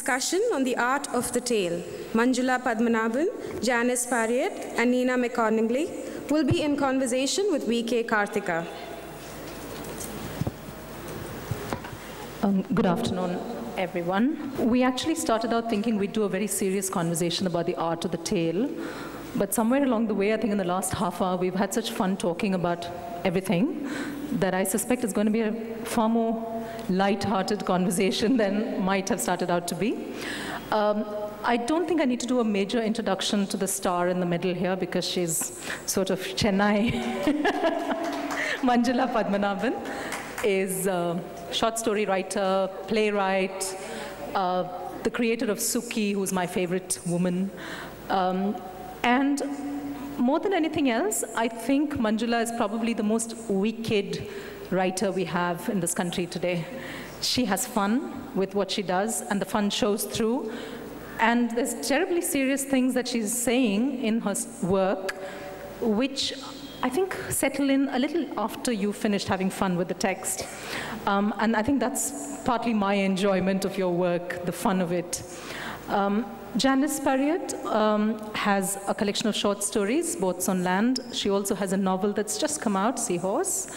discussion on the art of the tale. Manjula Padmanabhan, Janice Parriott, and Nina McConnelly will be in conversation with V.K. Karthika. Good afternoon, everyone. We actually started out thinking we'd do a very serious conversation about the art of the tale. But somewhere along the way, I think in the last half hour, we've had such fun talking about everything that I suspect it's going to be a far more light-hearted conversation than might have started out to be. I don't think I need to do a major introduction to the star in the middle here because she's sort of Chennai. Manjula Padmanabhan is a short story writer, playwright, the creator of Suki, who's my favorite woman. And more than anything else, I think Manjula is probably the most wicked writer we have in this country today. She has fun with what she does, and the fun shows through. And there's terribly serious things that she's saying in her work, which I think settle in a little after you finished having fun with the text. And I think that's partly my enjoyment of your work, the fun of it. Janice Parriott has a collection of short stories, Boats on Land. She also has a novel that's just come out, Seahorse.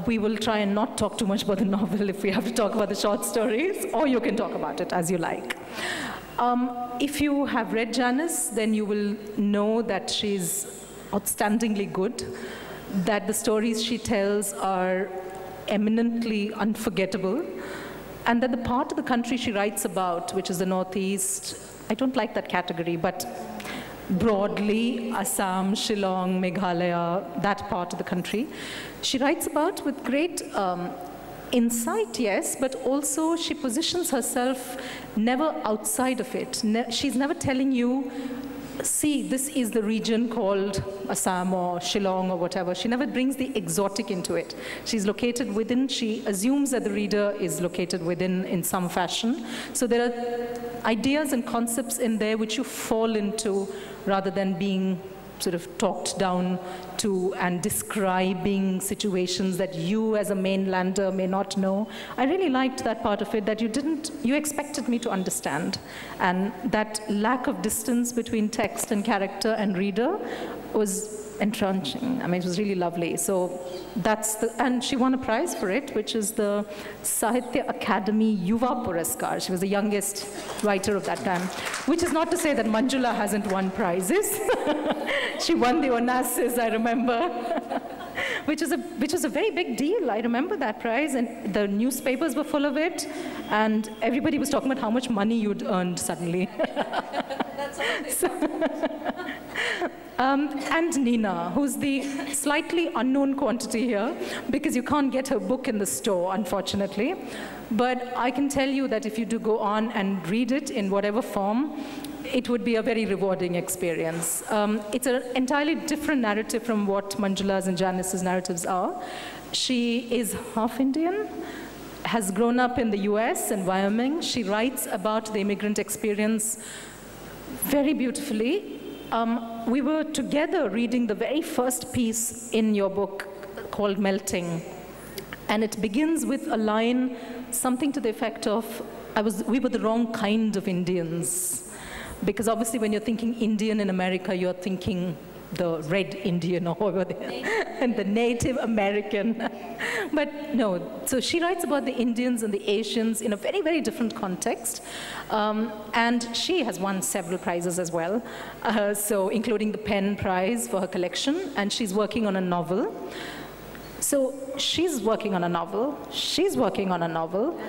We will try and not talk too much about the novel if we have to talk about the short stories, or you can talk about it as you like. If you have read Janice, then you will know that she's outstandingly good, that the stories she tells are eminently unforgettable, and that the part of the country she writes about, which is the Northeast, I don't like that category, but broadly, Assam, Shillong, Meghalaya, that part of the country, she writes about with great insight, yes, but also she positions herself never outside of it. She's never telling you, see, this is the region called Assam or Shillong or whatever. She never brings the exotic into it. She's located within, she assumes that the reader is located within in some fashion. So there are ideas and concepts in there which you fall into rather than being sort of talked down to and describing situations that you as a mainlander may not know. I really liked that part of it, that you expected me to understand. And that lack of distance between text and character and reader was entrenching. I mean, it was really lovely. So and she won a prize for it, which is the Sahitya Akademi Yuva Puraskar. She was the youngest writer of that time, which is not to say that Manjula hasn't won prizes. She won the Onassis, I remember, which was a very big deal. I remember that prize, and the newspapers were full of it, and everybody was talking about how much money you'd earned suddenly. That's all and Nina, who's the slightly unknown quantity here, because you can't get her book in the store, unfortunately. But I can tell you that if you do go on and read it in whatever form, it would be a very rewarding experience. It's an entirely different narrative from what Manjula's and Janice's narratives are. She is half Indian, has grown up in the US and Wyoming. She writes about the immigrant experience very beautifully. We were together reading the very first piece in your book called Melting. And it begins with a line, something to the effect of, we were the wrong kind of Indians. Because obviously when you're thinking Indian in America, you're thinking the red Indian or whatever, and the Native American. But no, so she writes about the Indians and the Asians in a very, very different context. And she has won several prizes as well, so including the PEN Prize for her collection, and she's working on a novel. So she's working on a novel, she's working on a novel,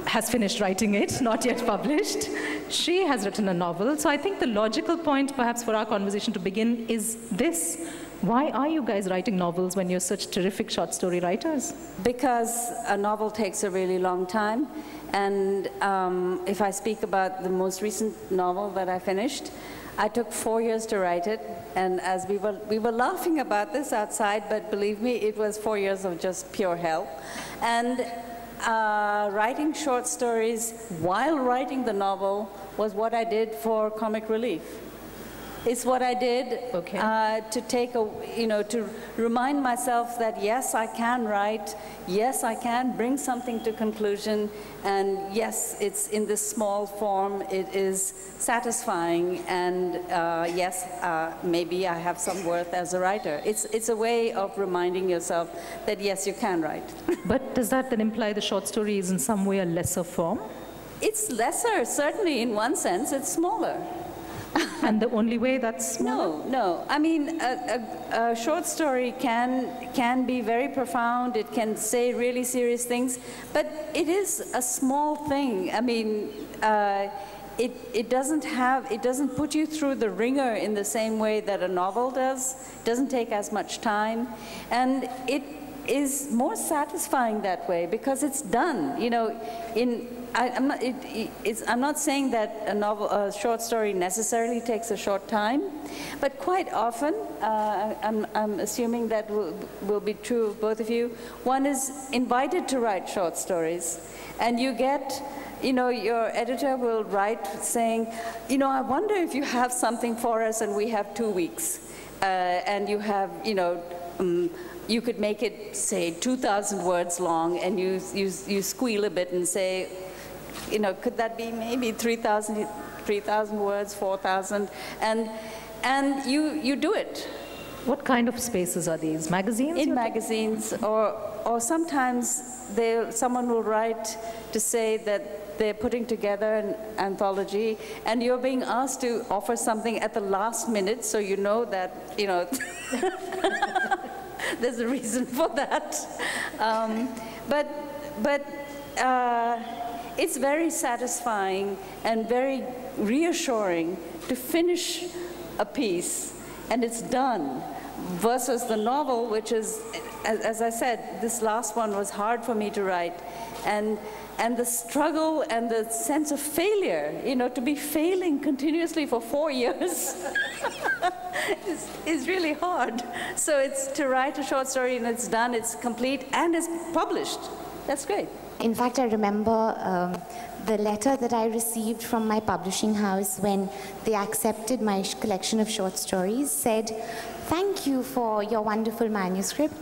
has finished writing it, not yet published. She has written a novel. So I think the logical point, perhaps, for our conversation to begin is this. Why are you guys writing novels when you're such terrific short story writers? Because a novel takes a really long time. And if I speak about the most recent novel that I finished, I took 4 years to write it. And as we were laughing about this outside, but believe me, it was 4 years of just pure hell. And writing short stories while writing the novel was what I did for comic relief. is what I did. Okay. To take a, to remind myself that yes, I can write, yes, I can bring something to conclusion, and yes, it's in this small form, it is satisfying, and yes, maybe I have some worth as a writer. It's a way of reminding yourself that yes, you can write. But does that then imply the short story is in some way a lesser form? It's lesser, certainly in one sense, it's smaller. And the only way that's smaller? No. I mean, a short story can be very profound. It can say really serious things, but it is a small thing. I mean, it doesn't put you through the ringer in the same way that a novel does. It doesn't take as much time, and it is more satisfying that way because it's done. I'm not saying that a short story necessarily takes a short time, but quite often, I'm assuming that will be true of both of you, one is invited to write short stories, and you get, your editor will write saying, I wonder if you have something for us and we have 2 weeks, and you have, you could make it, say, 2,000 words long, and you squeal a bit and say, could that be maybe 3,000 words, 4,000, and you do it. What kind of spaces are these? Magazines? In magazines, or sometimes someone will write to say that they're putting together an anthology, and you're being asked to offer something at the last minute, so you know that, there's a reason for that. But it's very satisfying and very reassuring to finish a piece and it's done, versus the novel, which is, as I said, this last one was hard for me to write, and the struggle and the sense of failure, to be failing continuously for 4 years is really hard. So it's to write a short story and it's done, it's complete, and it's published. That's great. In fact, I remember the letter that I received from my publishing house when they accepted my collection of short stories said, "Thank you for your wonderful manuscript.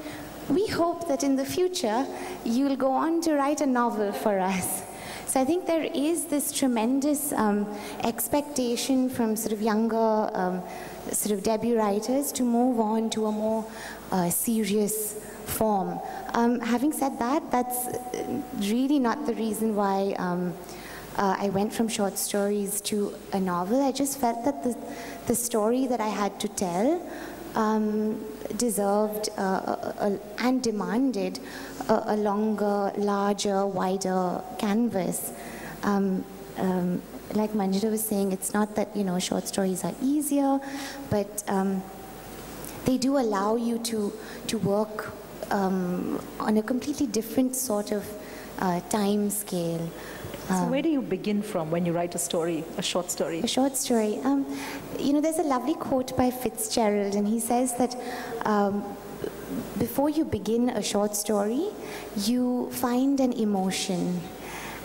We hope that in the future you'll go on to write a novel for us." So I think there is this tremendous expectation from sort of younger sort of debut writers to move on to a more serious form. Having said that, that's really not the reason why I went from short stories to a novel. I just felt that the story that I had to tell deserved and demanded a longer, larger, wider canvas. Like Manjula was saying, it's not that short stories are easier, but they do allow you to work on a completely different sort of time scale. So where do you begin from when you write a short story? A short story. There's a lovely quote by Fitzgerald, and he says that before you begin a short story, you find an emotion.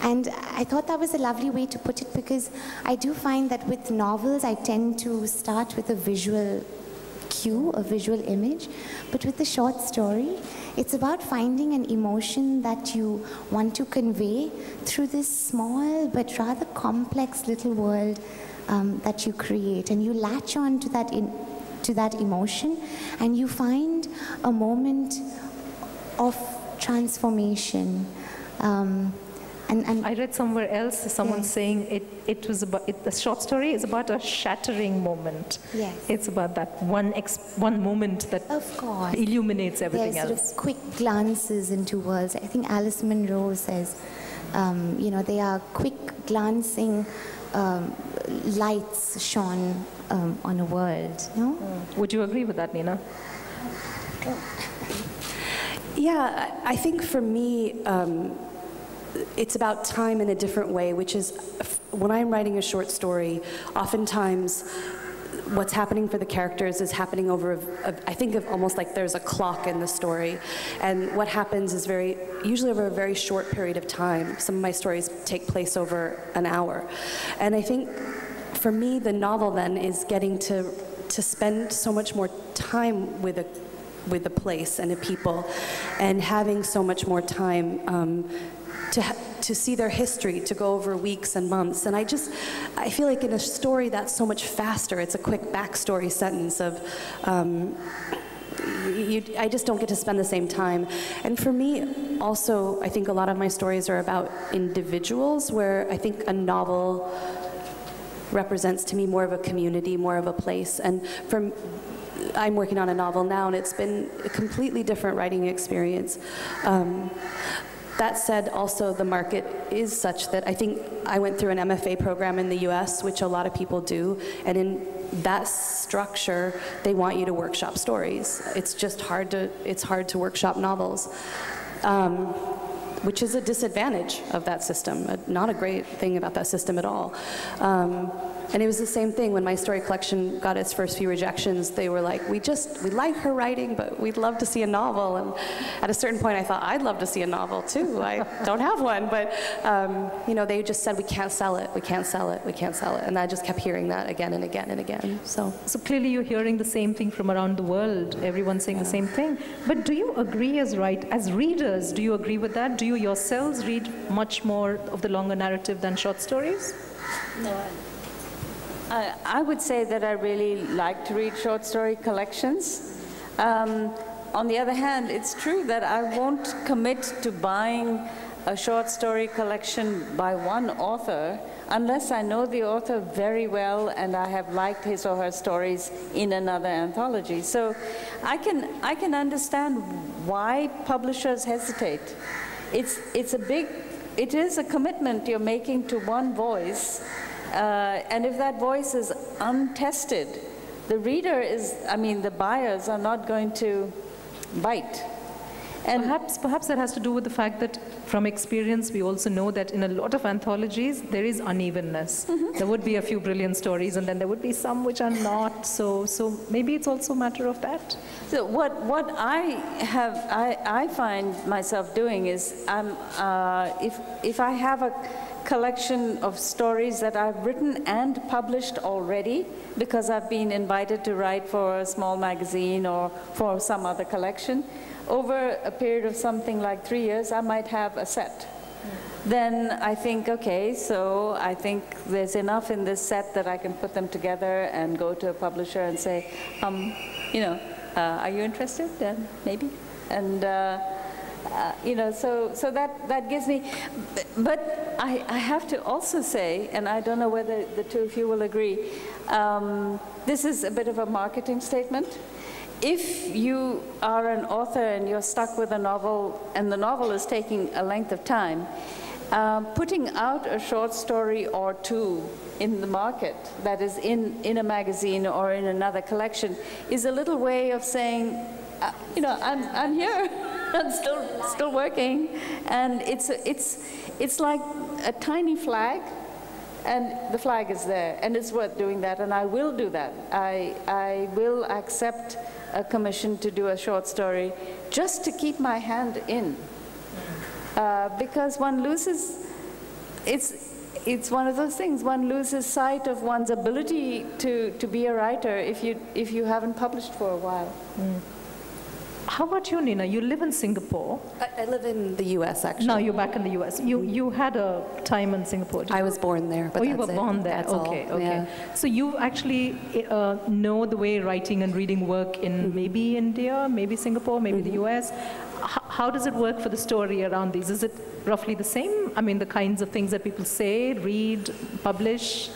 And I thought that was a lovely way to put it, because I do find that with novels, I tend to start with a visual cue, a visual image. But with the short story, it's about finding an emotion that you want to convey through this small but rather complex little world that you create. And you latch on to that emotion, and you find a moment of transformation. And I read somewhere else someone saying the short story is about a shattering moment. Yes. It's about that one moment that of course illuminates everything else. There's sort of quick glances into worlds. I think Alice Munro says, they are quick glancing lights shone on a world. No? Would you agree with that, Nina? Yeah, I think for me, it's about time in a different way, which is when I'm writing a short story, oftentimes what's happening for the characters is happening over, I think of almost like there's a clock in the story. And what happens is usually over a very short period of time. Some of my stories take place over an hour. And I think for me, the novel then is getting to spend so much more time with a place and a people, and having so much more time to see their history, to go over weeks and months. And I feel like in a story that's so much faster. It's a quick backstory sentence of, I just don't get to spend the same time. And for me, also, I think a lot of my stories are about individuals, where I think a novel represents to me more of a community, more of a place. And I'm working on a novel now, and it's been a completely different writing experience. That said, also the market is such that I think I went through an MFA program in the US, which a lot of people do, and in that structure, they want you to workshop stories. It's just hard to workshop novels, which is a disadvantage of that system, not a great thing about that system at all. And it was the same thing when my story collection got its first few rejections. They were like, we like her writing, but we'd love to see a novel. And at a certain point, I thought, I'd love to see a novel too. I don't have one, but they just said, we can't sell it, we can't sell it, we can't sell it. And I just kept hearing that again and again and again. So clearly you're hearing the same thing from around the world. Everyone's saying the same thing. But do you agree as readers, do you agree with that? Do you yourselves read much more of the longer narrative than short stories? No. I would say that I really like to read short story collections. On the other hand, it's true that I won't commit to buying a short story collection by one author unless I know the author very well and I have liked his or her stories in another anthology. So I can understand why publishers hesitate. It is a commitment you're making to one voice. And if that voice is untested, the buyers are not going to bite. And perhaps that has to do with the fact that from experience, we also know that in a lot of anthologies, there is unevenness. Mm-hmm. There would be a few brilliant stories, and then there would be some which are not. So maybe it's also a matter of that. So what I find myself doing is, if I have a collection of stories that I've written and published already, because I've been invited to write for a small magazine or for some other collection, over a period of something like 3 years, I might have a set. Then I think, okay, so I think there's enough in this set that I can put them together and go to a publisher and say, are you interested? Maybe. And so that gives me, but I have to also say, and I don't know whether the two of you will agree, this is a bit of a marketing statement. If you are an author and you're stuck with a novel, and the novel is taking a length of time, putting out a short story or two in the market, that is in a magazine or in another collection, is a little way of saying, I'm here. I'm still working, and it's like a tiny flag, and the flag is there, and it's worth doing that, and I will do that. I will accept a commission to do a short story just to keep my hand in, because one loses. It's one of those things. One loses sight of one's ability to be a writer if you haven't published for a while. Mm. How about you, Nina? You live in Singapore. I live in the U.S., actually. Now you're back in the U.S. You had a time in Singapore. I was born there, but you were born there. That's okay. all. Yeah. So you actually know the way writing and reading work in maybe India, maybe Singapore, maybe the U.S. How does it work for the story around these? Is it roughly the same? I mean, the kinds of things that people say, read, publish?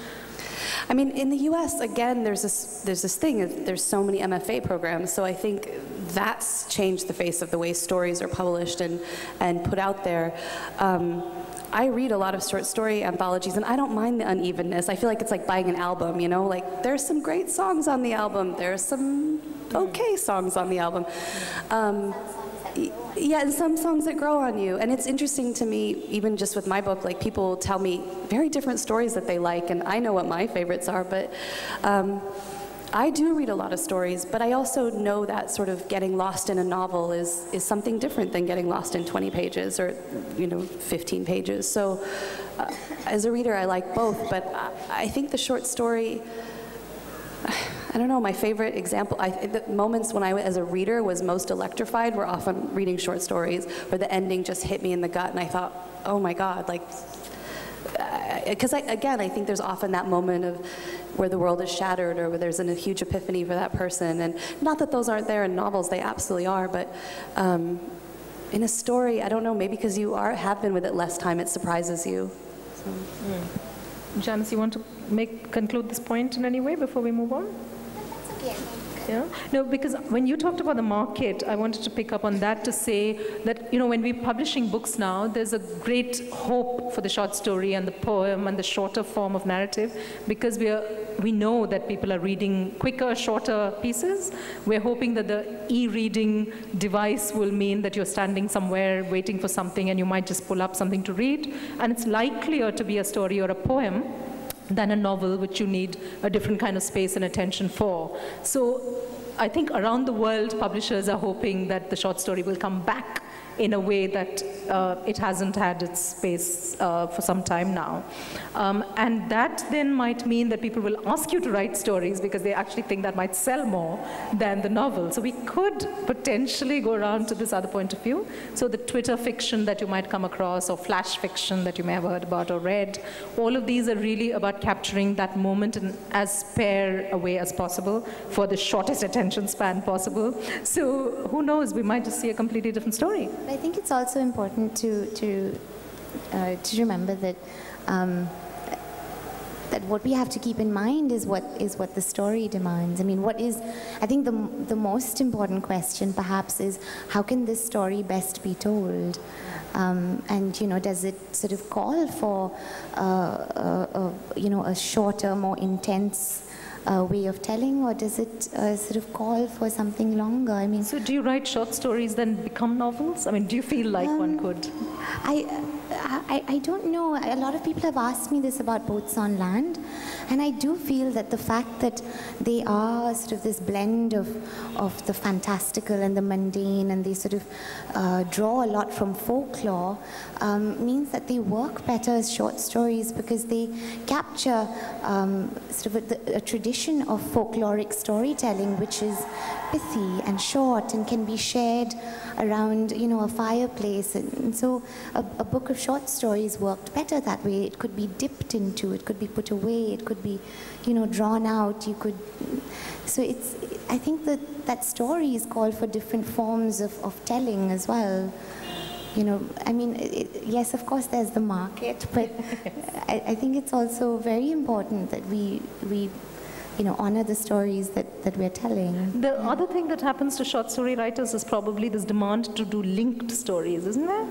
I mean, in the U.S., again, there's this thing. There's so many MFA programs, so I think that's changed the face of the way stories are published and put out there. I read a lot of short story anthologies, and I don't mind the unevenness. I feel like it's like buying an album, Like, there's some great songs on the album. There's some okay songs on the album. Yeah, and some songs that grow on you. And it's interesting to me, even just with my book, like people tell me very different stories that they like, and I know what my favorites are, but I do read a lot of stories, but I also know that sort of getting lost in a novel is something different than getting lost in 20 pages or 15 pages. So as a reader, I like both, but I think the short story, I don't know, my favorite example, the moments when I, as a reader, was most electrified were often reading short stories where the ending just hit me in the gut and I thought, oh my God, like, because again, I think there's often that moment of where the world is shattered or where there's a huge epiphany for that person. And not that those aren't there in novels, they absolutely are, but in a story, I don't know, maybe because you have been with it less time, it surprises you. So. Janice, you want to conclude this point in any way before we move on? That's okay. Yeah. No, because when you talked about the market, I wanted to pick up on that to say that, you know, when we're publishing books now, there's a great hope for the short story and the poem and the shorter form of narrative, because we know that people are reading quicker, shorter pieces. We're hoping that the e-reading device will mean that you're standing somewhere waiting for something and you might just pull up something to read, and it's likelier to be a story or a poem than a novel, which you need a different kind of space and attention for. So I think around the world, publishers are hoping that the short story will come back in a way that it hasn't had its space for some time now. And that then might mean that people will ask you to write stories because they actually think that might sell more than the novel. So we could potentially go around to this other point of view. So the Twitter fiction that you might come across, or flash fiction that you may have heard about or read, all of these are really about capturing that moment in as spare a way as possible for the shortest attention span possible. So who knows, we might just see a completely different story. I think it's also important to remember that that what we have to keep in mind is what the story demands. I mean, I think the most important question perhaps is, how can this story best be told? And, you know, does it sort of call for a shorter, more intense way of telling, or does it sort of call for something longer? I mean, so do you write short stories then become novels? I mean, do you feel like one could? I don't know. A lot of people have asked me this about Boats on Land, and I do feel that the fact that they are sort of this blend of the fantastical and the mundane, and they sort of draw a lot from folklore, means that they work better as short stories because they capture sort of a tradition of folkloric storytelling, which is pithy and short and can be shared around, you know, a fireplace. And so a book of short stories worked better that way. It could be dipped into, it could be put away, it could be, you know, drawn out. So I think that stories call for different forms of telling as well. You know, I mean, yes, of course, there's the market, but I think it's also very important that we you know, honor the stories that we're telling. The other thing that happens to short story writers is probably this demand to do linked stories, isn't there?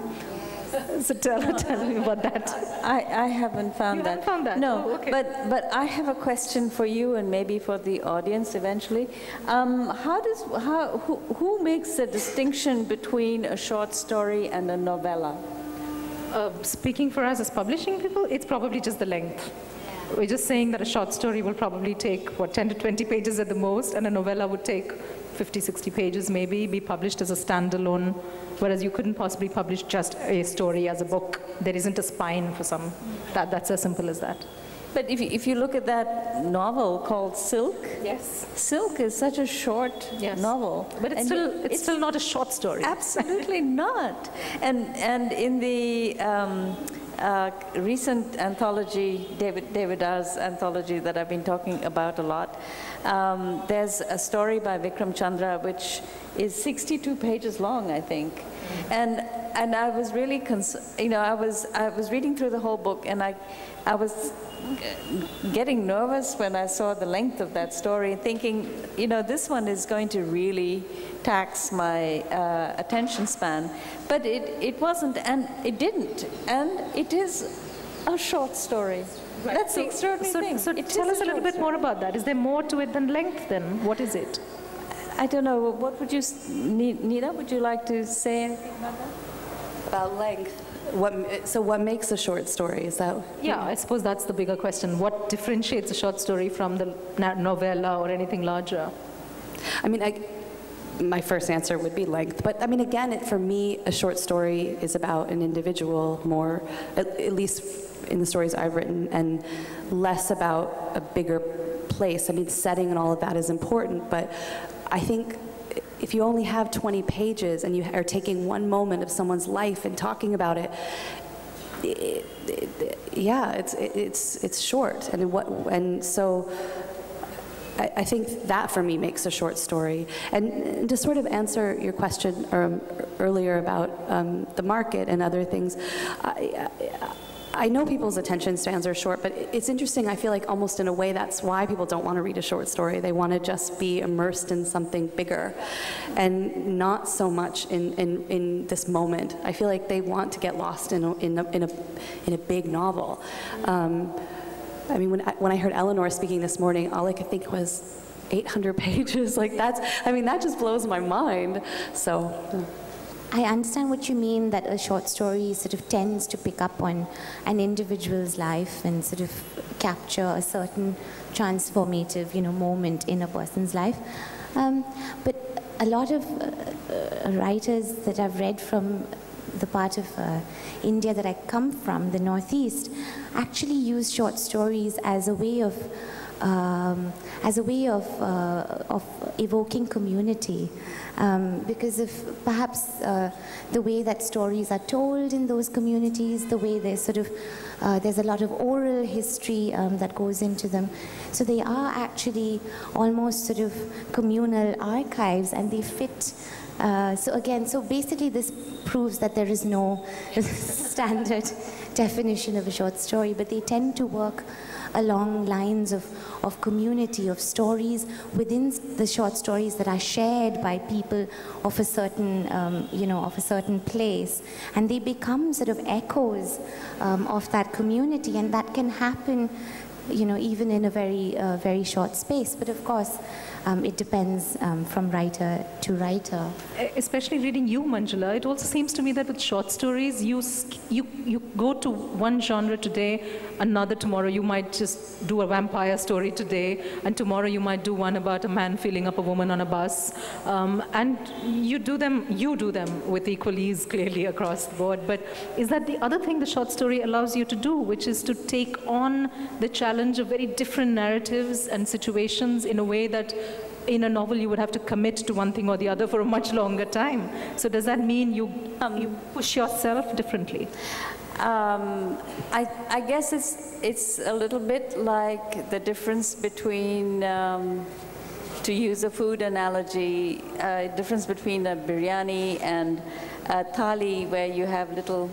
Yes. So tell me about that. I haven't found that. You haven't found that? No, oh, okay. but I have a question for you and maybe for the audience eventually. Who makes the distinction between a short story and a novella? Speaking for us as publishing people, it's probably just the length. We're just saying that a short story will probably take, 10 to 20 pages at the most, and a novella would take 50, 60 pages maybe, be published as a standalone, whereas you couldn't possibly publish just a story as a book. There isn't a spine for some. That's as simple as that. But if you look at that novel called Silk, yes, Silk is such a short novel. But it's still not a short story. Absolutely not. And in the recent anthology, David Dar's anthology that I've been talking about a lot, there's a story by Vikram Chandra which is 62 pages long, I think. And I was really, I was reading through the whole book, and I was getting nervous when I saw the length of that story, thinking, this one is going to really tax my attention span. But it wasn't, and it didn't. And it is a short story. Right. That's the extraordinary thing. So tell us a little bit more about that. Is there more to it than length then? What is it? I don't know. What would you, Nina, would you like to say anything about that? About length. What makes a short story? Is that? Yeah, I suppose that's the bigger question. What differentiates a short story from the novella or anything larger? I mean, my first answer would be length. But I mean, again, for me, a short story is about an individual more, at least in the stories I've written, and less about a bigger place. I mean, setting and all of that is important, but I think if you only have 20 pages and you are taking one moment of someone's life and talking about it, yeah, it's short, and so I think that for me makes a short story. And to sort of answer your question earlier about the market and other things, I know people's attention spans are short, but it's interesting. I feel like almost in a way that's why people don't want to read a short story. They want to just be immersed in something bigger, and not so much in this moment. I feel like they want to get lost in a big novel. I mean, when I heard Eleanor speaking this morning, all I could think was 800 pages. Like I mean, that just blows my mind. So. I understand what you mean, that a short story sort of tends to pick up on an individual's life and sort of capture a certain transformative, moment in a person's life. But a lot of writers that I've read from the part of India that I come from, the Northeast, actually use short stories as a way of evoking community, because of perhaps the way that stories are told in those communities, the way there's a lot of oral history that goes into them. So they are actually almost sort of communal archives, and they fit. So basically this proves that there is no standard definition of a short story, but they tend to work along lines of community, of stories within the short stories that are shared by people of a certain, of a certain place. And they become sort of echoes of that community, and that can happen, even in a very short space. But of course, it depends from writer to writer. Especially reading you, Manjula, it also seems to me that with short stories, you go to one genre today, another tomorrow. You might just do a vampire story today, and tomorrow you might do one about a man feeling up a woman on a bus. And you do them with equal ease, clearly, across the board. But is that the other thing the short story allows you to do, which is to take on the challenge of very different narratives and situations in a way that in a novel you would have to commit to one thing or the other for a much longer time? So does that mean you push yourself differently? I guess it's a little bit like the difference between, to use a food analogy, difference between a biryani and a thali, where you have little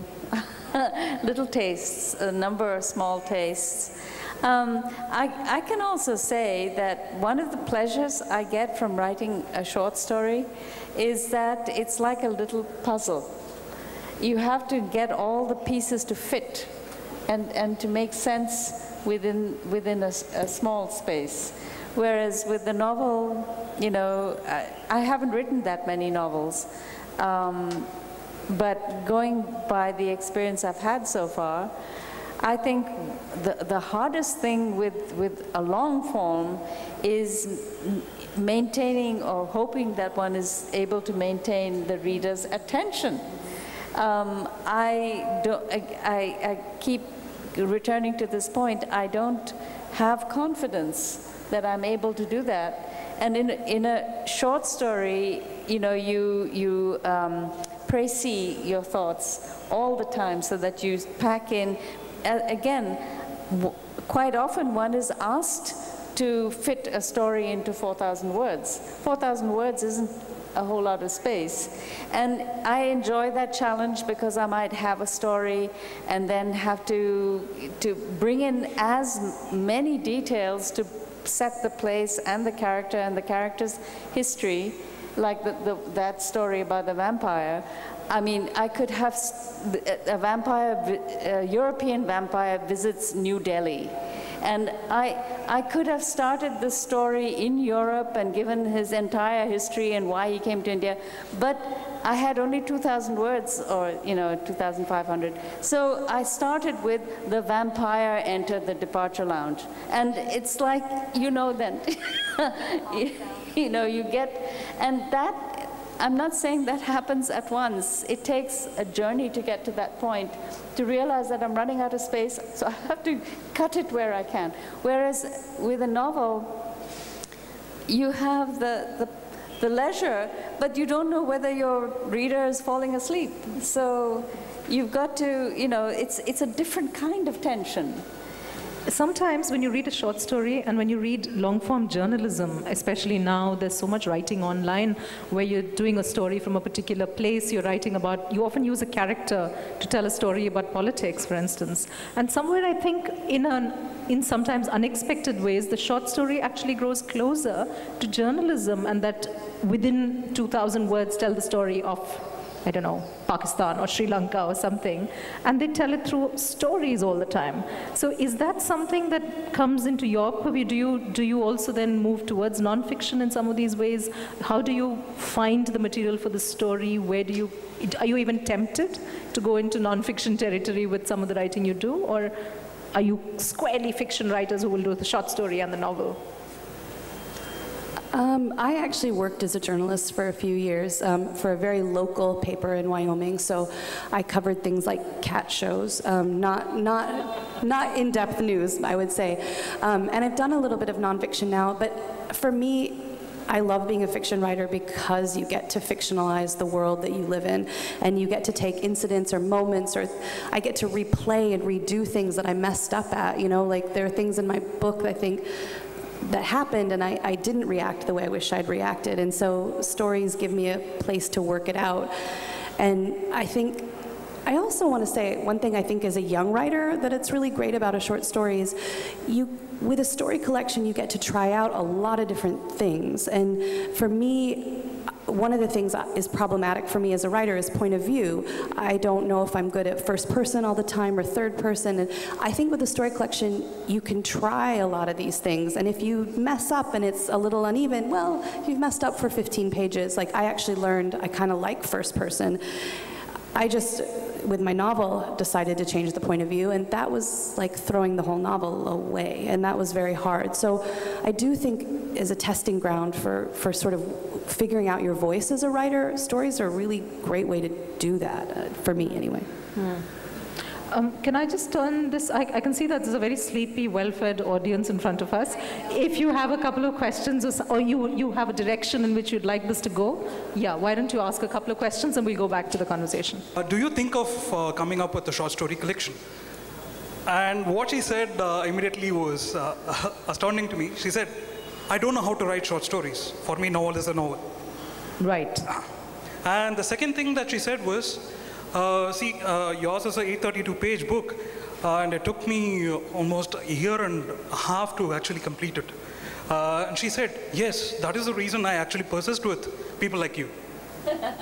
little tastes, a number of small tastes. I can also say that one of the pleasures I get from writing a short story is that it's like a little puzzle. You have to get all the pieces to fit and to make sense within a small space. Whereas with the novel, I haven't written that many novels, but going by the experience I've had so far, I think the hardest thing with a long form is maintaining, or hoping that one is able to maintain, the reader's attention. I keep returning to this point. I don't have confidence that I'm able to do that. And in a short story, you précis your thoughts all the time, so that you pack in. Again, quite often one is asked to fit a story into 4,000 words. 4,000 words isn't a whole lot of space. And I enjoy that challenge, because I might have a story and then have to bring in as many details to set the place and the character and the character's history, like that story about the vampire. I mean, I could have a European vampire visits New Delhi. And I could have started this story in Europe and given his entire history and why he came to India, but I had only 2,000 words, or 2,500. So I started with the vampire entered the departure lounge. And it's like, then, you get, and I'm not saying that happens at once. It takes a journey to get to that point, to realize that I'm running out of space, so I have to cut it where I can. Whereas with a novel, you have the leisure, but you don't know whether your reader is falling asleep. So you've got to, you know, it's a different kind of tension. Sometimes when you read a short story and when you read long-form journalism, especially now, there's so much writing online where you're doing a story from a particular place, you're writing about, you often use a character to tell a story about politics, for instance. And somewhere I think in sometimes unexpected ways, the short story actually grows closer to journalism, and that within 2,000 words tell the story of, I don't know, Pakistan or Sri Lanka or something, and they tell it through stories all the time. So is that something that comes into your purview? Do you also then move towards nonfiction in some of these ways? How do you find the material for the story? Are you even tempted to go into nonfiction territory with some of the writing you do, or are you squarely fiction writers who will do the short story and the novel? I actually worked as a journalist for a few years for a very local paper in Wyoming. So I covered things like cat shows, not in-depth news, I would say. And I've done a little bit of nonfiction now, but for me, I love being a fiction writer because you get to fictionalize the world that you live in, and you get to take incidents or moments, or I get to replay and redo things that I messed up at. You know, like there are things in my book that I think that happened and I didn't react the way I wish I'd reacted. And so stories give me a place to work it out. And I also want to say one thing I think as a young writer that it's really great about a short story is with a story collection, you get to try out a lot of different things. And for me, one of the things that is problematic for me as a writer is point of view. I don't know if I'm good at first person all the time or third person. And I think with a story collection, you can try a lot of these things. And if you mess up and it's a little uneven, well, you've messed up for 15 pages. Like I actually learned I kind of like first person. I just, with my novel, decided to change the point of view, and that was like throwing the whole novel away, and that was very hard. So I do think as a testing ground for sort of figuring out your voice as a writer, stories are a really great way to do that, for me anyway. Can I just turn this, I can see that there's a very sleepy, well-fed audience in front of us. If you have a couple of questions or you have a direction in which you'd like this to go, yeah, why don't you ask a couple of questions and we'll go back to the conversation. Do you think of coming up with a short story collection? And what she said immediately was astounding to me. She said, I don't know how to write short stories. For me, novel is a novel. Right. And the second thing that she said was, yours is an 832-page book, and it took me almost a year and a half to actually complete it. And she said, yes, that is the reason I actually persist with people like you.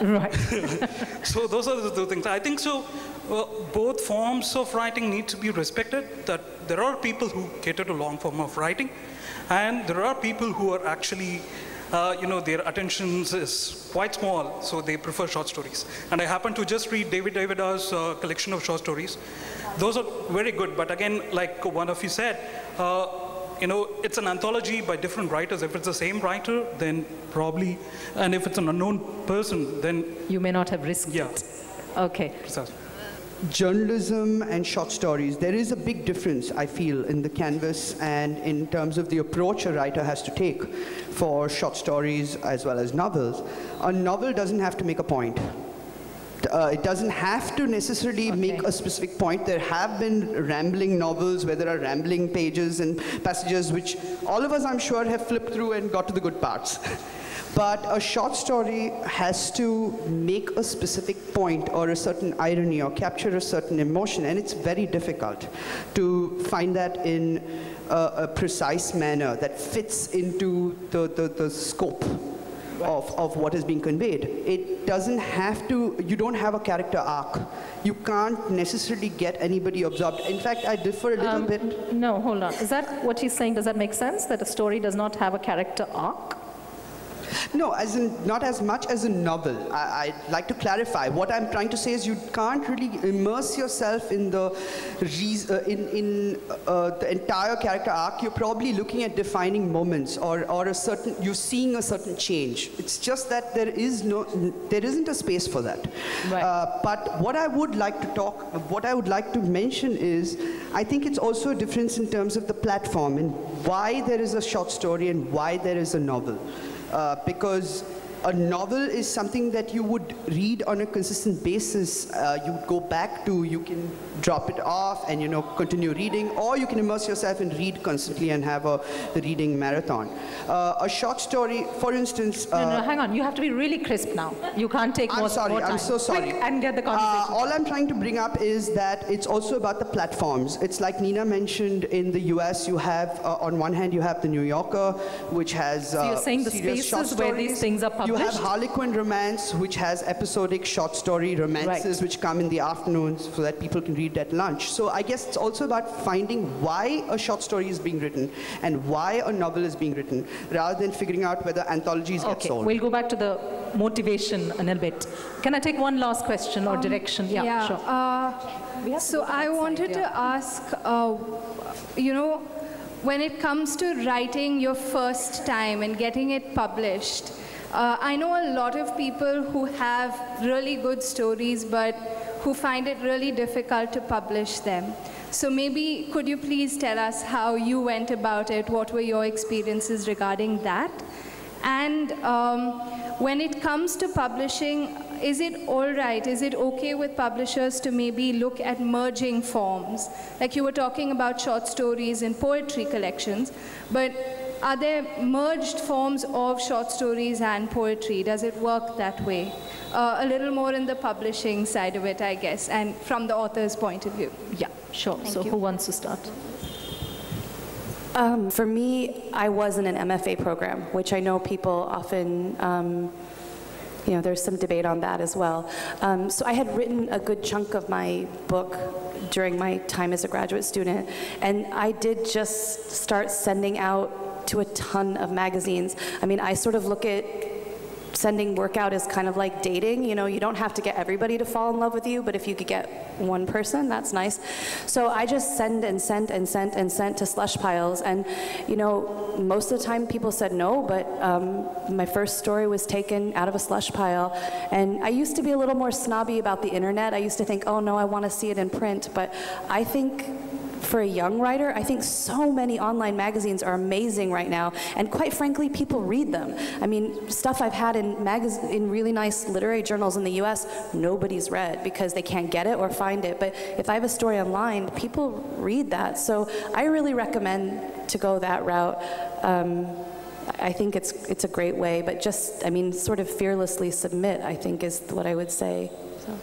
Right. So those are the two things. I think so. Both forms of writing need to be respected, that there are people who cater to long form of writing, and there are people who are actually their attention is quite small, so they prefer short stories. And I happen to just read David Devida's collection of short stories. Those are very good, but again, like one of you said, it's an anthology by different writers. If it's the same writer, then probably, and if it's an unknown person, then... You may not have risked it. Okay. Precisely. Journalism and short stories, there is a big difference, I feel, in the canvas and in terms of the approach a writer has to take for short stories as well as novels. A novel doesn't have to make a point. It doesn't have to necessarily make a specific point. There have been rambling novels where there are rambling pages and passages which all of us, I'm sure, have flipped through and got to the good parts. But a short story has to make a specific point or a certain irony or capture a certain emotion, and it's very difficult to find that in a precise manner that fits into the scope of what is being conveyed. It doesn't have to, you don't have a character arc. You can't necessarily get anybody absorbed. In fact, I differ a little bit. No, hold on. Is that what she's saying? Does that make sense, that a story does not have a character arc? No, as in, not as much as a novel. I'd like to clarify. What I'm trying to say is you can't really immerse yourself in the the entire character arc. You're probably looking at defining moments or you're seeing a certain change. It's just that there isn't a space for that. Right. But what I would like to mention is, I think it's also a difference in terms of the platform and why there is a short story and why there is a novel. Because a novel is something that you would read on a consistent basis. You would go back to, you can drop it off and continue reading, or you can immerse yourself and read constantly and have the reading marathon. A short story, for instance... no, hang on. You have to be really crisp now. You can't take more time. I'm so sorry. Quick and get the conversation. All I'm trying to bring up is that it's also about the platforms. It's like Nina mentioned, in the US, you have, on one hand, you have the New Yorker, which has so you're saying the spaces where these things are published? You have Harlequin Romance, which has episodic short story romances, which come in the afternoons so that people can read at lunch. So I guess it's also about finding why a short story is being written and why a novel is being written, rather than figuring out whether anthologies get sold. We'll go back to the motivation in a bit. Can I take one last question or direction? Yeah, sure. So I wanted to ask, when it comes to writing your first time and getting it published, I know a lot of people who have really good stories, but who find it really difficult to publish them. So maybe could you please tell us how you went about it? What were your experiences regarding that? And when it comes to publishing, is it all right? Is it okay with publishers to maybe look at merging forms? Like you were talking about short stories and poetry collections, but are there merged forms of short stories and poetry? Does it work that way? A little more in the publishing side of it, I guess, and from the author's point of view. Yeah, sure. So who wants to start? For me, I was in an MFA program, which I know people often, there's some debate on that as well. So I had written a good chunk of my book during my time as a graduate student, and I did just start sending out to a ton of magazines. I mean, I sort of look at sending work out as kind of like dating. You don't have to get everybody to fall in love with you, but if you could get one person, that's nice. So I just sent and sent and sent and sent to slush piles, and most of the time people said no, but my first story was taken out of a slush pile. And I used to be a little more snobby about the internet. I used to think, oh no, I want to see it in print, but I think for a young writer, I think so many online magazines are amazing right now, and quite frankly, people read them. I mean, stuff I've had in really nice literary journals in the US, nobody's read because they can't get it or find it. But if I have a story online, people read that. So I really recommend to go that route. I think it's a great way, but just, sort of fearlessly submit, I think is what I would say. So.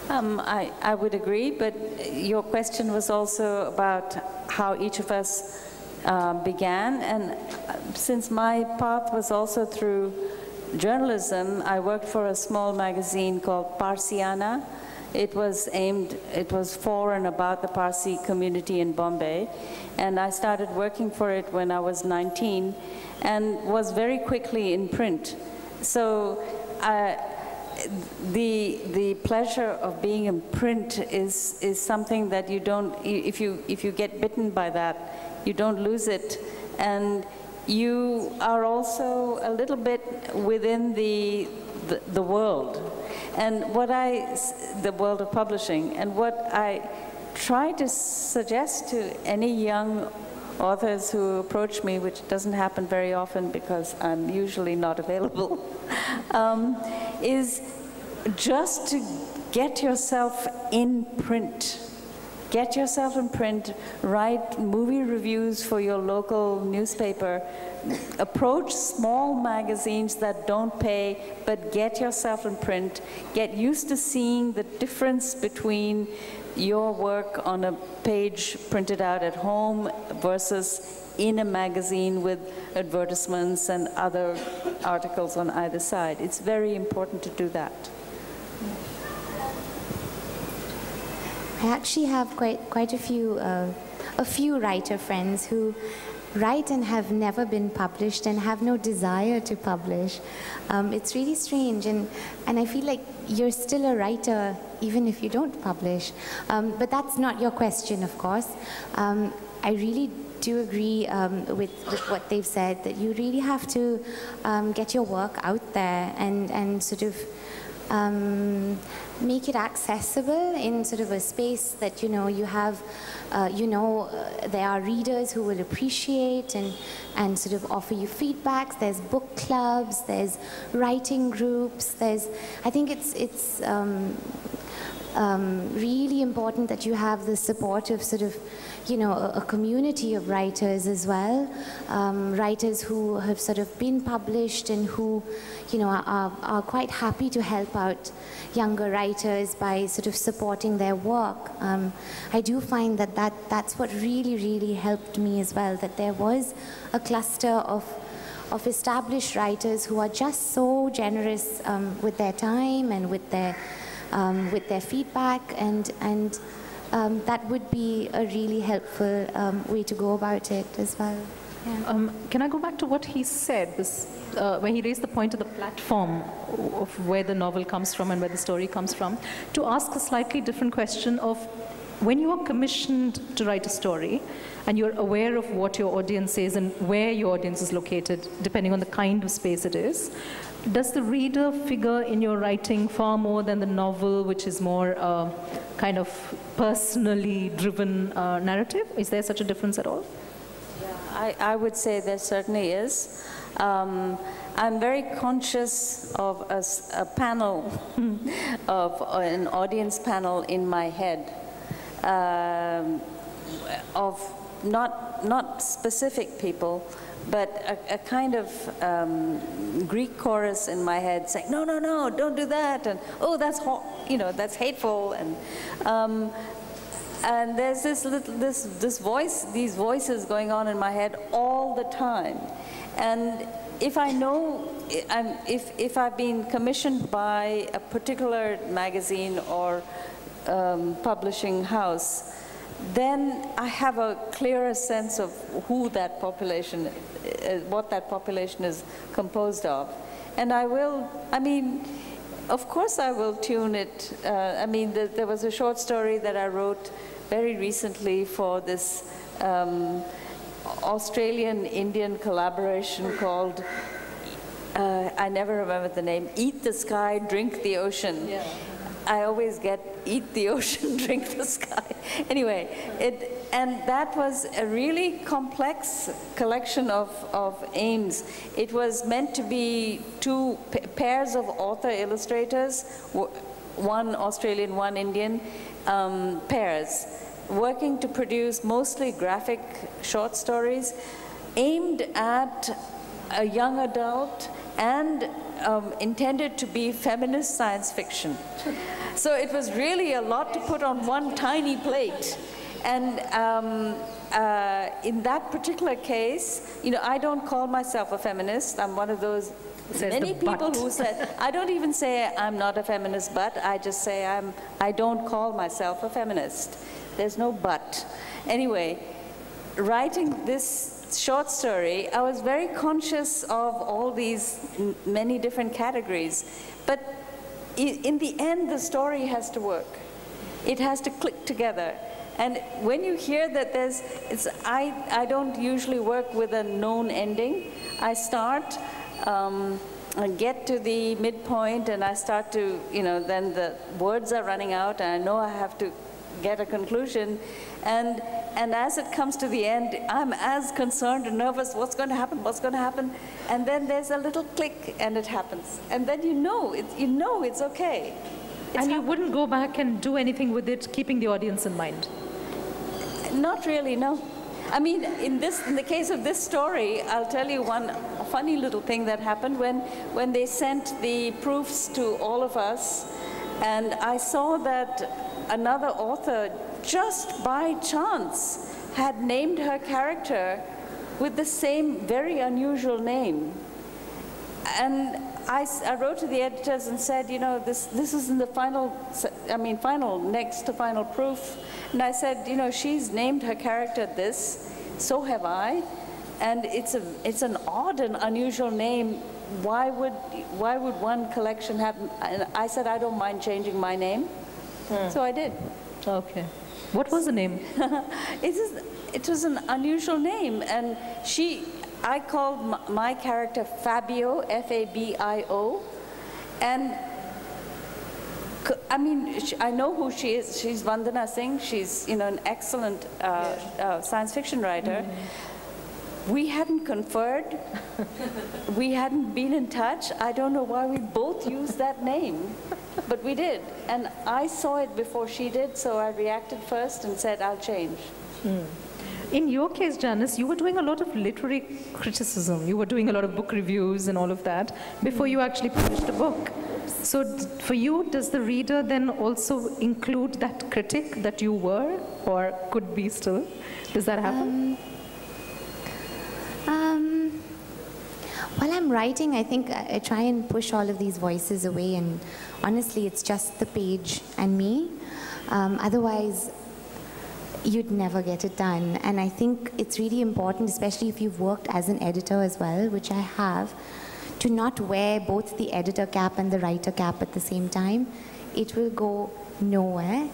I would agree, but your question was also about how each of us began, and since my path was also through journalism, I worked for a small magazine called Parsiana. It was for and about the Parsi community in Bombay, and I started working for it when I was 19 and was very quickly in print. So the pleasure of being in print is something that you don't, if you get bitten by that, you don't lose it, and you are also a little bit within the world, and the world of publishing. And what I try to suggest to any young authors who approach me, which doesn't happen very often because I'm usually not available, is just to get yourself in print. Get yourself in print, write movie reviews for your local newspaper, approach small magazines that don't pay, but get yourself in print. Get used to seeing the difference between your work on a page printed out at home versus in a magazine with advertisements and other articles on either side. It's very important to do that. I actually have quite a few writer friends who write and have never been published and have no desire to publish. It's really strange, and I feel like you're still a writer even if you don't publish. But that's not your question, of course. I really do agree with what they've said, that you really have to get your work out there and sort of make it accessible in sort of a space that, you know, you have, there are readers who will appreciate and sort of offer you feedbacks. There's book clubs, there's writing groups, I think it's really important that you have the support of sort of, you know, a community of writers as well, writers who have sort of been published and who, you know, are quite happy to help out younger writers by sort of supporting their work. I do find that's what really helped me as well, that there was a cluster of established writers who are just so generous with their time and with their feedback, and that would be a really helpful way to go about it as well. Yeah. Can I go back to what he said, when he raised the point of the platform of where the novel comes from and where the story comes from, to ask a slightly different question of, when you are commissioned to write a story and you're aware of what your audience is and where your audience is located, depending on the kind of space it is, does the reader figure in your writing far more than the novel, which is more kind of personally driven narrative? Is there such a difference at all? Yeah, I would say there certainly is. I'm very conscious of a panel, of an audience panel in my head, of not specific people, but a kind of Greek chorus in my head saying, no, don't do that, and oh, that's that's hateful, and there's this voice, these voices going on in my head all the time, and if I know, if I've been commissioned by a particular magazine or publishing house, then I have a clearer sense of who that population, what that population is composed of. And of course I will tune it. There was a short story that I wrote very recently for this Australian-Indian collaboration called, I never remember the name, Eat the Sky, Drink the Ocean. Yeah. I always get eat the ocean, drink the sky. Anyway, and that was a really complex collection of aims. It was meant to be two pairs of author-illustrators, one Australian, one Indian, pairs, working to produce mostly graphic short stories aimed at a young adult and intended to be feminist science fiction. So it was really a lot to put on one tiny plate. And in that particular case, I don't call myself a feminist. I'm one of those many people who said, I don't even say I'm not a feminist, but I just say I don't call myself a feminist. There's no but. Anyway, writing this short story, I was very conscious of all these many different categories. But in the end, the story has to work. It has to click together. And when you hear that I don't usually work with a known ending. I start, and get to the midpoint, and I start to, then the words are running out, and I know I have to get a conclusion. And as it comes to the end, I'm as concerned and nervous, what's going to happen? And then there's a little click, and it happens. And then you know it's okay. And you wouldn't go back and do anything with it, keeping the audience in mind? Not really, no. I mean, in the case of this story, I'll tell you one funny little thing that happened when they sent the proofs to all of us, and I saw that another author, just by chance, had named her character with the same very unusual name. And I wrote to the editors and said, this is in the next to final proof. And I said, she's named her character this, so have I. And it's an odd and unusual name. Why would one collection have? And I said I don't mind changing my name, so I did. Okay. What was the name? It was an unusual name, and I called my character Fabio, Fabio, and I mean, I know who she is. She's Vandana Singh. She's, an excellent science fiction writer. We hadn't conferred. We hadn't been in touch. I don't know why we both used that name, but we did. And I saw it before she did, so I reacted first and said, I'll change. In your case, Janice, you were doing a lot of literary criticism. You were doing a lot of book reviews and all of that before you actually published a book. So for you, does the reader then also include that critic that you were or could be still? Does that happen? While I'm writing, I think I try and push all of these voices away, and honestly, it's just the page and me. Otherwise, you'd never get it done. And I think it's really important, especially if you've worked as an editor as well, which I have, to not wear both the editor cap and the writer cap at the same time. It will go nowhere.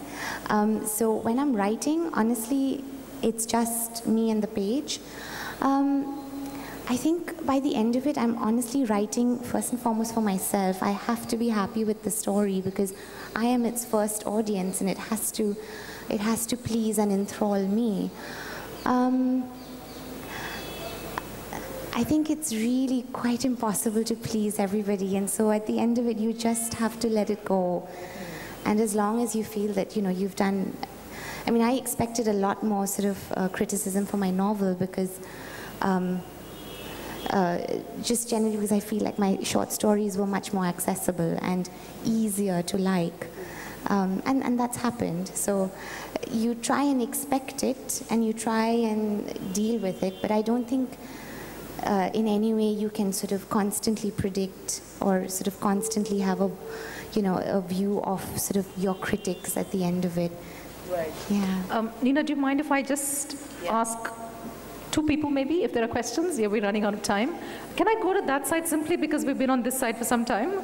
So when I'm writing, honestly, it's just me and the page. I think by the end of it, I'm honestly writing first and foremost for myself. I have to be happy with the story because I am its first audience, and it has to please and enthrall me. I think it's really quite impossible to please everybody, and so at the end of it, you just have to let it go. And as long as you feel that you've done, I mean, I expected a lot more sort of criticism for my novel because. Just generally because I feel like my short stories were much more accessible and easier to like. And that's happened. So you try and expect it and you try and deal with it, but I don't think in any way you can sort of constantly predict or sort of constantly have a view of sort of your critics at the end of it. Right. Yeah. Nina, do you mind if I just ask two people maybe, if there are questions? Yeah, we're running out of time. Can I go to that side simply because we've been on this side for some time?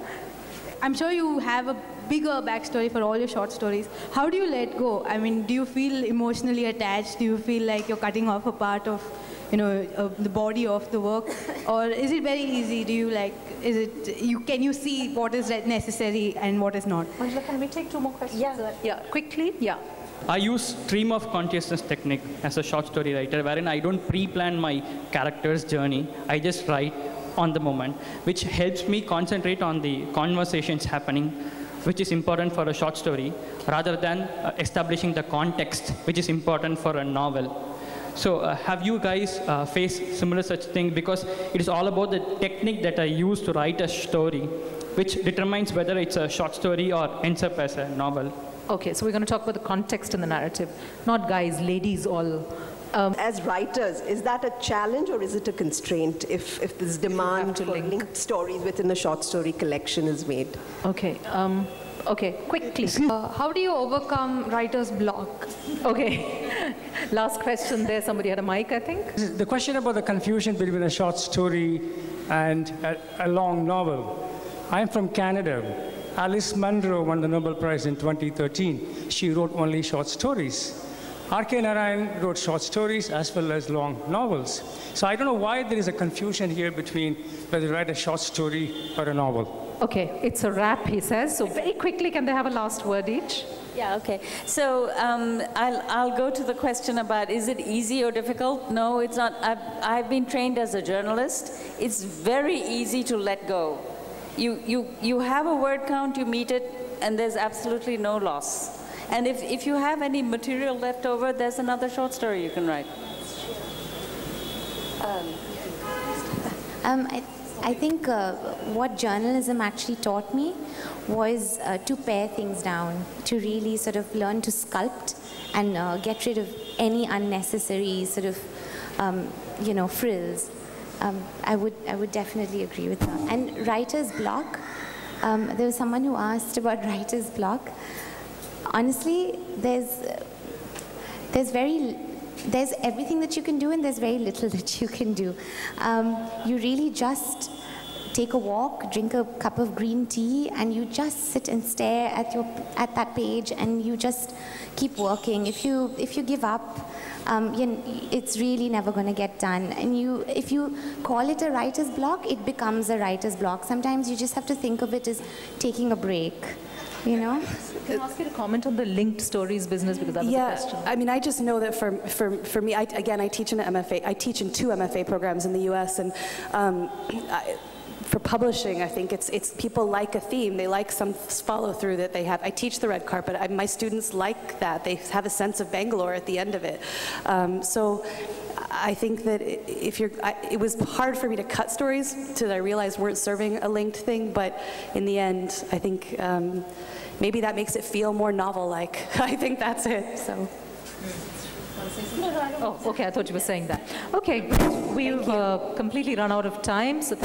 I'm sure you have a bigger backstory for all your short stories. How do you let go? I mean, do you feel emotionally attached? Do you feel like you're cutting off a part of, the body of the work? Or is it very easy? Do you can you see what is necessary and what is not? Angela, can we take two more questions? Yeah. Quickly? Yeah. I use stream of consciousness technique as a short story writer, wherein I don't pre-plan my character's journey. I just write on the moment, which helps me concentrate on the conversations happening, which is important for a short story, rather than establishing the context, which is important for a novel. So have you guys faced similar such thing? Because it is all about the technique that I use to write a story, which determines whether it's a short story or ends up as a novel. Okay, so we're going to talk about the context and the narrative. Not guys, ladies all. As writers, is that a challenge or is it a constraint if this demand for linked stories within a short story collection is made? Okay, okay, quickly. How do you overcome writer's block? Okay, last question there. Somebody had a mic, I think. The question about the confusion between a short story and a long novel. I'm from Canada. Alice Munro won the Nobel Prize in 2013. She wrote only short stories. R.K. Narayan wrote short stories as well as long novels. So I don't know why there is a confusion here between whether you write a short story or a novel. Okay, it's a wrap, he says. So very quickly, can they have a last word each? Yeah, okay. So I'll go to the question about is it easy or difficult? No, it's not. I've been trained as a journalist. It's very easy to let go. You have a word count, you meet it, and there's absolutely no loss. And if you have any material left over, there's another short story you can write. I think what journalism actually taught me was to pare things down, to really sort of learn to sculpt and get rid of any unnecessary sort of, frills. I would definitely agree with that. And writer's block, there was someone who asked about writer's block. Honestly, there's very there's everything that you can do and there's very little that you can do. You really just take a walk, drink a cup of green tea, and you just sit and stare at that page, and you just keep working. If you give up, it's really never going to get done. And if you call it a writer's block, it becomes a writer's block. Sometimes you just have to think of it as taking a break. Can I ask you to comment on the linked stories business, because that was a question? I mean, I just know that for me, I teach in an MFA. I teach in 2 MFA programs in the U.S. and for publishing, I think it's people like a theme. They like some follow through that they have. I teach the red carpet. My students like that. They have a sense of Bangalore at the end of it. So I think that it was hard for me to cut stories that I realized weren't serving a linked thing, but in the end, I think maybe that makes it feel more novel-like. I think that's it, so. Oh, okay, I thought you were saying that. Okay, we've completely run out of time, so